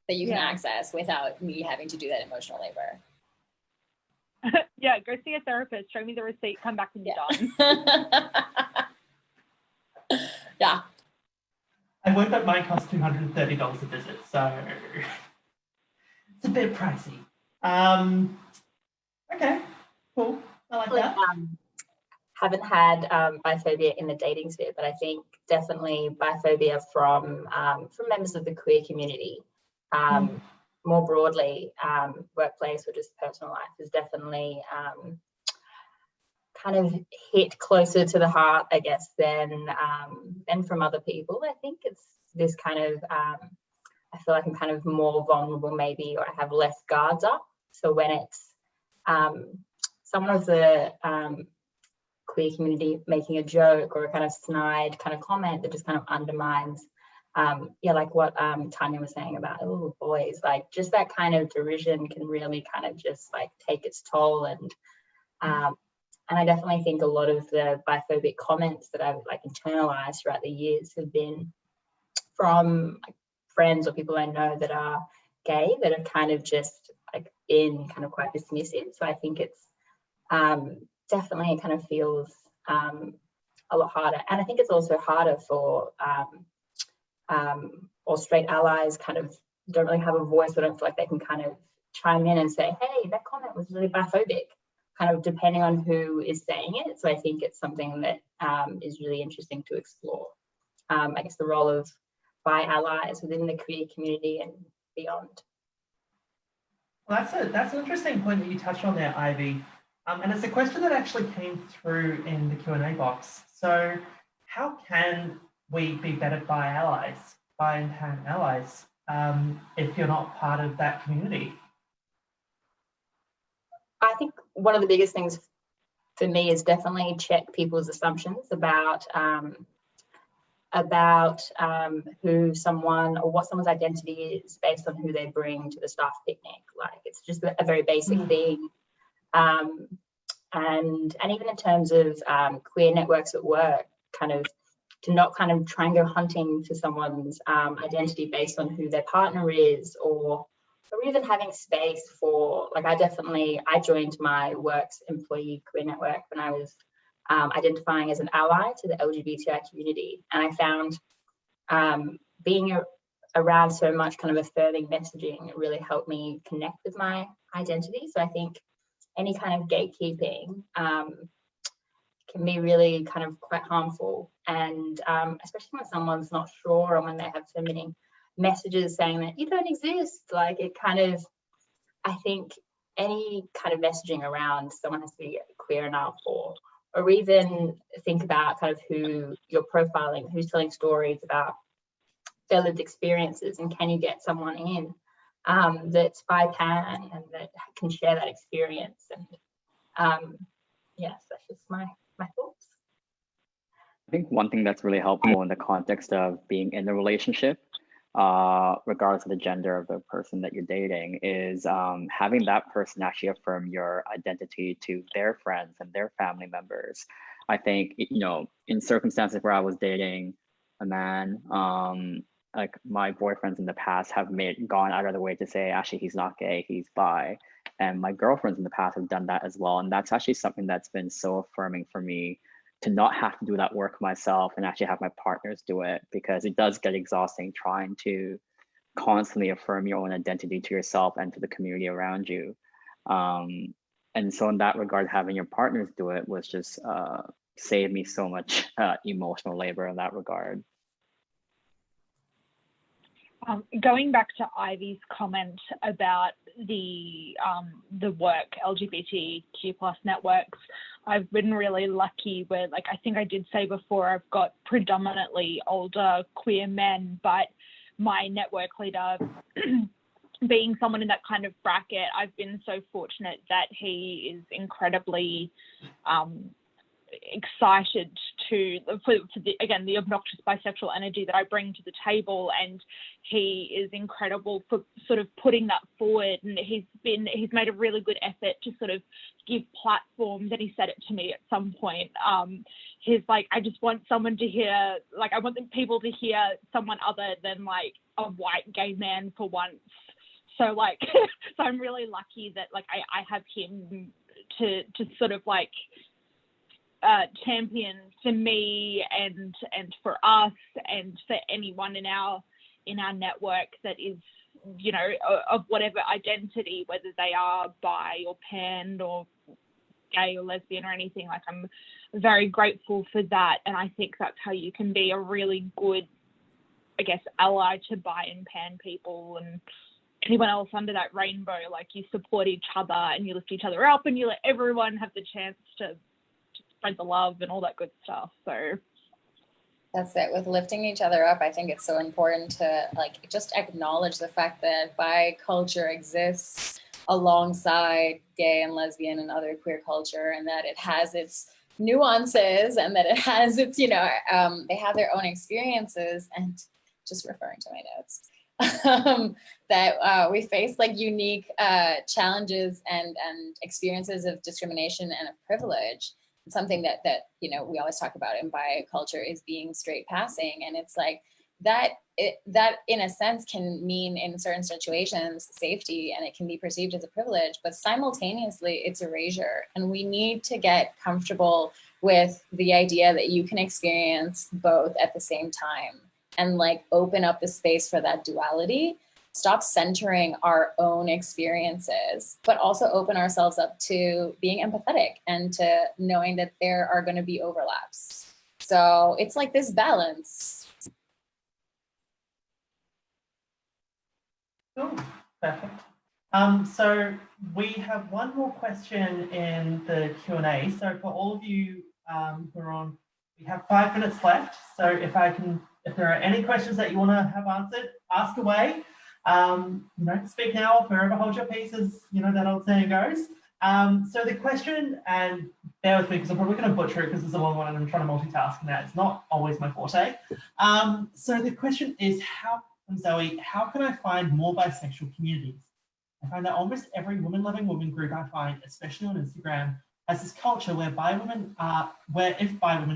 that you can access without me having to do that emotional labor. Yeah, go see a therapist, show me the receipt, come back when you're done. Yeah. I woke up, mine cost $230 a visit, so it's a bit pricey. Okay, cool. I like that. Haven't had biphobia in the dating sphere, but I think definitely biphobia from members of the queer community. More broadly, workplace or just personal life is definitely kind of hit closer to the heart, I guess, than from other people. I think it's this kind of, I feel like I'm kind of more vulnerable maybe, or I have less guards up. So when it's someone of the queer community making a joke or a kind of snide kind of comment that just kind of undermines like what Tanya was saying about boys, like just that kind of derision can really kind of just like take its toll. And I definitely think a lot of the biphobic comments that I've like internalized throughout the years have been from like friends or people I know that are gay that have kind of just like been kind of quite dismissive. So I think it's definitely it kind of feels a lot harder. And I think it's also harder for or straight allies kind of don't really have a voice. I don't feel like they can kind of chime in and say, hey, that comment was really biphobic, kind of depending on who is saying it. So I think it's something that is really interesting to explore. I guess the role of bi allies within the queer community and beyond. Well, that's an interesting point that you touched on there, Ivy. And it's a question that actually came through in the Q&A box. So how can we be better bi allies, bi and pan allies, if you're not part of that community? I think one of the biggest things for me is definitely check people's assumptions about who someone or what someone's identity is based on who they bring to the staff picnic. Like it's just a very basic thing. And even in terms of queer networks at work, kind of to not kind of try and go hunting for someone's identity based on who their partner is, or even having space for, like I joined my work's employee queer network when I was identifying as an ally to the LGBTI community. And I found being around so much kind of affirming messaging really helped me connect with my identity. So I think any kind of gatekeeping can be really kind of quite harmful. And especially when someone's not sure or when they have so many messages saying that you don't exist. Like, it kind of, I think any kind of messaging around someone has to be queer enough, or even think about kind of who you're profiling, who's telling stories about their lived experiences, and can you get someone in that's bi-pan and that can share that experience. And yes, that's just my thoughts. I think one thing that's really helpful in the context of being in a relationship, regardless of the gender of the person that you're dating, is having that person actually affirm your identity to their friends and their family members. I think, you know, in circumstances where I was dating a man, like my boyfriends in the past have gone out of the way to say, actually, he's not gay, he's bi. And my girlfriends in the past have done that as well. And that's actually something that's been so affirming for me, to not have to do that work myself and actually have my partners do it, because it does get exhausting trying to constantly affirm your own identity to yourself and to the community around you. And so in that regard, having your partners do it was just saved me so much emotional labor in that regard. Going back to Ivy's comment about the work, LGBTQ+ networks, I've been really lucky where, like, I think I did say before, I've got predominantly older queer men, but my network leader being someone in that kind of bracket, I've been so fortunate that he is incredibly excited for the obnoxious bisexual energy that I bring to the table, and he is incredible for sort of putting that forward, and he's made a really good effort to sort of give platforms, and he said it to me at some point. He's like, I just want someone to hear, like, I want people to hear someone other than like a white gay man for once. So like so I'm really lucky that like I have him to sort of like champion for me and for us and for anyone in our network that is, you know, of whatever identity, whether they are bi or pan or gay or lesbian or anything. Like, I'm very grateful for that, and I think that's how you can be a really good, I guess, ally to bi and pan people and anyone else under that rainbow. Like, you support each other and you lift each other up and you let everyone have the chance to spread the love and all that good stuff. So that's it. With lifting each other up, I think it's so important to like just acknowledge the fact that bi culture exists alongside gay and lesbian and other queer culture, and that it has its nuances and that it has its, you know, they have their own experiences. And just referring to my notes, that we face like unique challenges and experiences of discrimination and of privilege. Something that you know, we always talk about in bi culture is being straight passing, and it's like that in a sense can mean in certain situations safety, and it can be perceived as a privilege, but simultaneously it's erasure. And we need to get comfortable with the idea that you can experience both at the same time, and like open up the space for that duality. Stop centering our own experiences, but also open ourselves up to being empathetic and to knowing that there are going to be overlaps. So it's like this balance. Cool. Perfect. So we have one more question in the Q&A. So for all of you who are on, we have 5 minutes left. So if there are any questions that you want to have answered, ask away. You know, speak now or forever hold your peace, as you know that old saying goes. So the question, and bear with me because I'm probably going to butcher it because it's a long one and I'm trying to multitask, and that's not always my forte. So the question is, Zoe, how can I find more bisexual communities? I find that almost every woman-loving woman group I find, especially on Instagram, has this culture where if bi women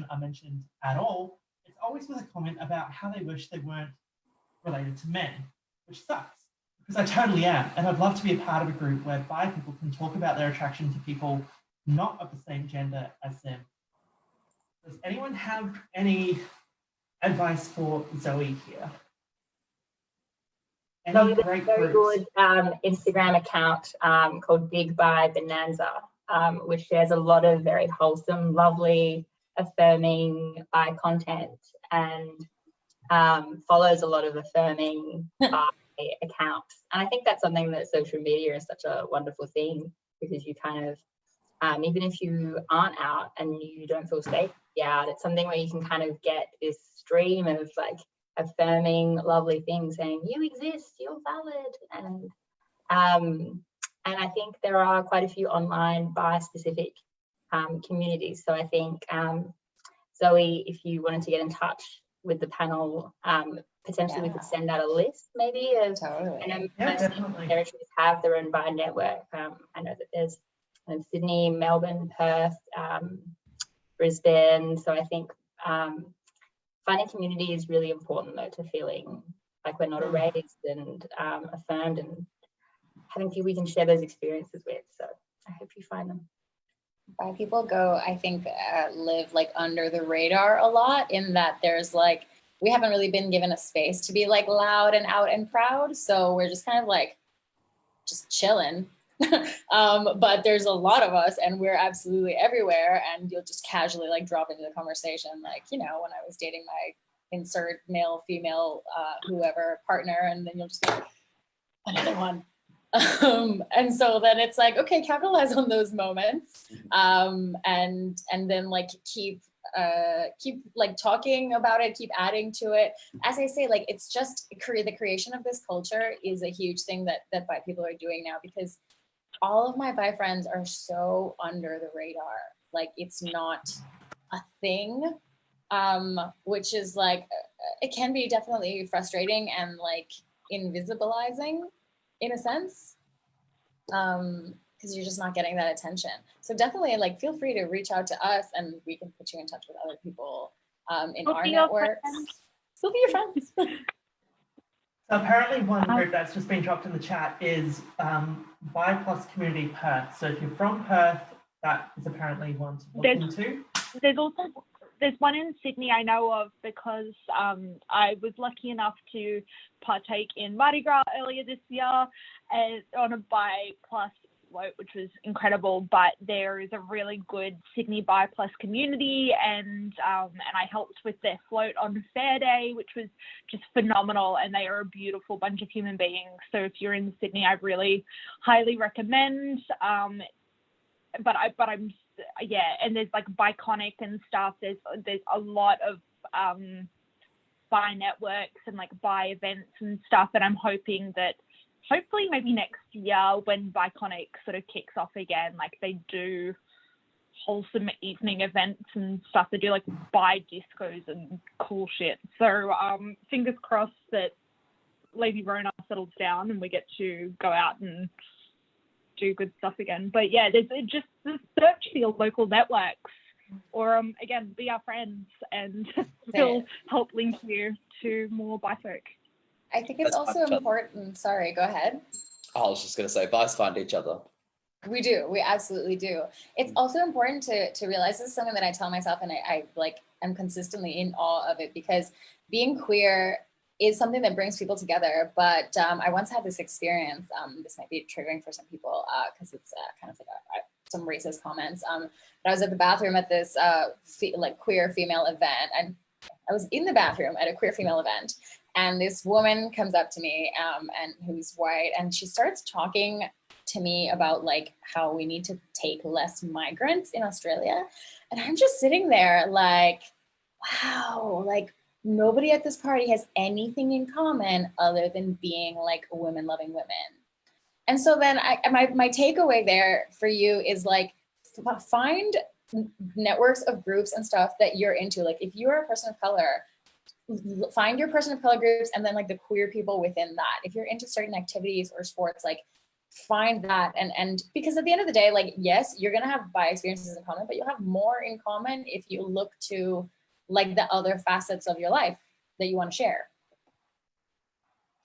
are mentioned at all, it's always with a comment about how they wish they weren't related to men, which sucks because I totally am. And I'd love to be a part of a group where bi people can talk about their attraction to people not of the same gender as them. Does anyone have any advice for Zoe here? Any great very groups? good Instagram account called Big Bi Bonanza, which shares a lot of very wholesome, lovely, affirming bi content. And follows a lot of affirming bi accounts. And I think that's something that social media is such a wonderful thing, because you kind of, even if you aren't out and you don't feel safe to be out, it's something where you can kind of get this stream of like affirming lovely things, saying you exist, you're valid. And I think there are quite a few online bi-specific communities. So I think, Zoe, if you wanted to get in touch with the panel, potentially we could send out a list maybe of, Totally. I know Yeah, most definitely. territories have their own bi network. I know that there's Sydney, Melbourne, Perth, Brisbane. So I think finding community is really important, though, to feeling like we're not erased and affirmed, and having people we can share those experiences with. So I hope you find them. Bi people go, I think, live like under the radar a lot, in that there's like, we haven't really been given a space to be like loud and out and proud. So we're just kind of like, just chilling. But there's a lot of us and we're absolutely everywhere, and you'll just casually like drop into the conversation. Like, you know, when I was dating my insert male, female, whoever partner, and then you'll just be like, another one. And so then it's like, okay, capitalize on those moments, and then like keep like talking about it, keep adding to it. As I say, like, it's just the creation of this culture is a huge thing that bi people are doing now, because all of my bi friends are so under the radar. Like, it's not a thing, which is like, it can be definitely frustrating and like invisibilizing in a sense, because you're just not getting that attention. So definitely, like, feel free to reach out to us and we can put you in touch with other people in our networks. Still be your friends. So apparently one group that's just been dropped in the chat is Bi Plus Community Perth. So if you're from Perth, that is apparently one to look into. There's one in Sydney I know of, because I was lucky enough to partake in Mardi Gras earlier this year on a Bi Plus float, which was incredible. But there is a really good Sydney Bi Plus community, and I helped with their float on Fair Day, which was just phenomenal. And they are a beautiful bunch of human beings. So if you're in Sydney, I really highly recommend. But I'm and there's like Biconic and stuff. There's a lot of bi networks and like bi events and stuff, and I'm hoping that hopefully maybe next year, when Biconic sort of kicks off again, like they do wholesome evening events and stuff. They do like bi discos and cool shit. So fingers crossed that Lady Rona settles down and we get to go out and do good stuff again. But yeah, there's just search for your local networks, or again, be our friends, and we'll help link you to more bi folk. I think it's also important. Sorry, go ahead. I was just going to say, bis find each other. We do. We absolutely do. It's also important to realize, this is something that I tell myself, and I like, I'm consistently in awe of it, because being queer is something that brings people together. But I once had this experience, this might be triggering for some people, because it's kind of like some racist comments. But I was at the bathroom at this like queer female event, and I was in the bathroom at a queer female event, and this woman comes up to me, and who's white, and she starts talking to me about like how we need to take less migrants in Australia. And I'm just sitting there like, wow, like nobody at this party has anything in common other than being like women loving women. And so then my takeaway there for you is like, find networks of groups and stuff that you're into. Like if you're a person of color, find your person of color groups, and then like the queer people within that. If you're into certain activities or sports, like find that, and because at the end of the day, like, yes, you're gonna have bi experiences in common, but you'll have more in common if you look to like the other facets of your life that you want to share.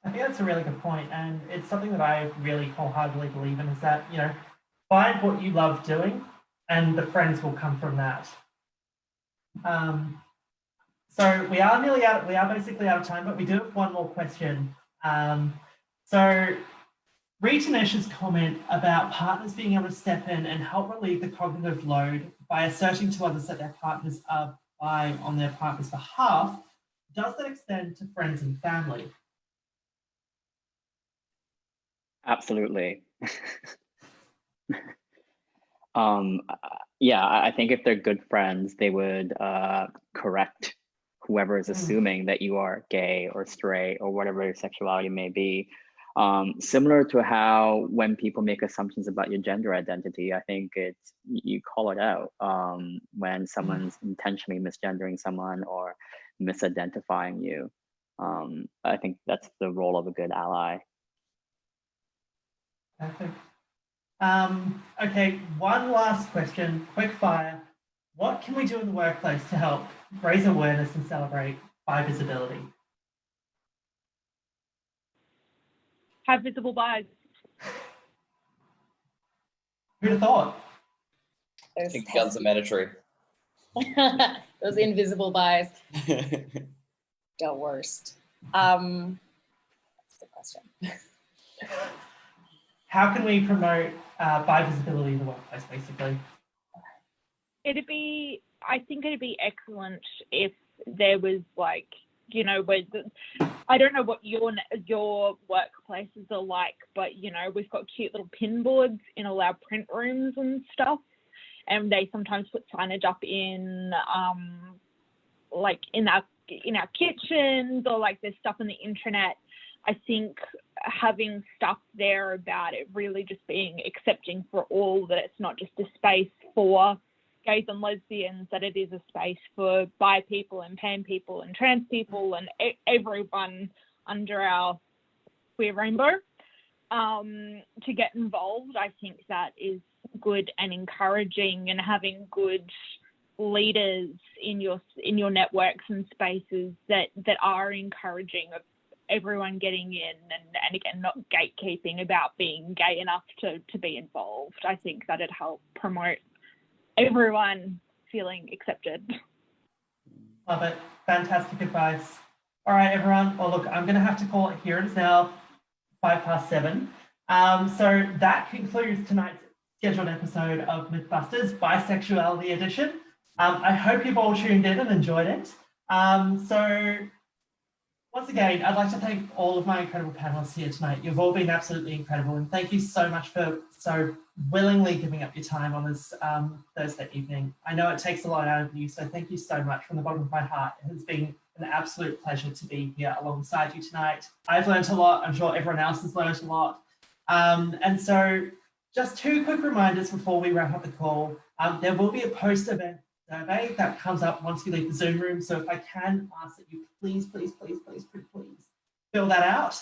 I think that's a really good point, and it's something that I really wholeheartedly believe in, is that, you know, find what you love doing and the friends will come from that. So we are basically out of time, but we do have one more question. So read Tanesh's comment about partners being able to step in and help relieve the cognitive load by asserting to others that their partners are bi on their partner's behalf does that extend to friends and family? Absolutely. Yeah, I think if they're good friends, they would correct whoever is assuming that you are gay or straight or whatever your sexuality may be. Similar to how when people make assumptions about your gender identity, I think it's you call it out when someone's intentionally misgendering someone or misidentifying you. I think that's the role of a good ally. Perfect. Okay, one last question, quick fire. What can we do in the workplace to help raise awareness and celebrate bi visibility? Have visible bis. Who'd have thought? I think guns are mandatory. Those invisible buys, the worst. That's the question. How can we promote bi visibility in the workplace, basically? I think it'd be excellent if there was like, you know, I don't know what your workplaces are like, but you know, we've got cute little pin boards in all our print rooms and stuff, and they sometimes put signage up in like in our kitchens, or like there's stuff on the intranet. I think having stuff there about it really just being accepting for all, that it's not just a space for gays and lesbians, that it is a space for bi people and pan people and trans people and everyone under our queer rainbow to get involved. I think that is good and encouraging, and having good leaders in your networks and spaces that are encouraging of everyone getting in, and again, not gatekeeping about being gay enough to be involved. I think that'd help promote everyone feeling accepted. Love it. Fantastic advice. All right, everyone. Well, look, I'm going to have to call it here. It is now 7:05. So that concludes tonight's scheduled episode of Mythbusters Bisexuality Edition. I hope you've all tuned in and enjoyed it. So once again, I'd like to thank all of my incredible panelists here tonight. You've all been absolutely incredible, and thank you so much for so willingly giving up your time on this Thursday evening. I know it takes a lot out of you, so thank you so much from the bottom of my heart. It has been an absolute pleasure to be here alongside you tonight. I've learned a lot. I'm sure everyone else has learned a lot. And so just two quick reminders before we wrap up the call. There will be a post-event survey that comes up once we leave the Zoom room. So if I can ask that you please fill that out.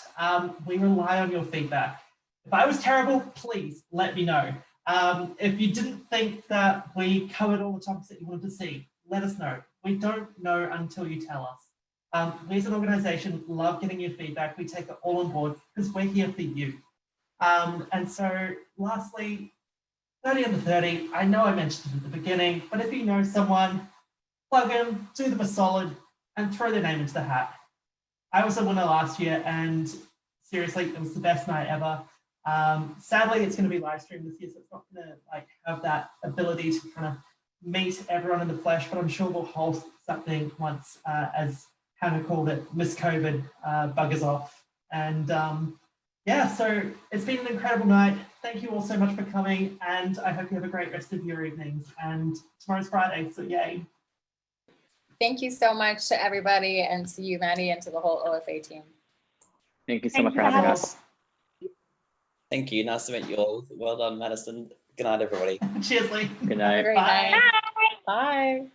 We rely on your feedback. If I was terrible, please let me know. If you didn't think that we covered all the topics that you wanted to see, let us know. We don't know until you tell us. We as an organisation love getting your feedback. We take it all on board because we're here for you. And so lastly, 30 under 30, I know I mentioned it at the beginning, but if you know someone, plug in, do them a solid, and throw their name into the hat. I was a winner last year, and seriously, it was the best night ever. Sadly, it's going to be live streamed this year, so it's not going to have that ability to kind of meet everyone in the flesh, but I'm sure we'll host something once, as Hannah called it, Miss COVID buggers off. And yeah, so it's been an incredible night. Thank you all so much for coming, and I hope you have a great rest of your evenings. And tomorrow's Friday, so yay. Thank you so much to everybody, and to you, Maddie, and to the whole OFA team. Thank you so much for having us. Thank you. Nice to meet you all. Well done, Madison. Good night, everybody. Cheers, Lee. Good Have a night. great Bye. night. Bye.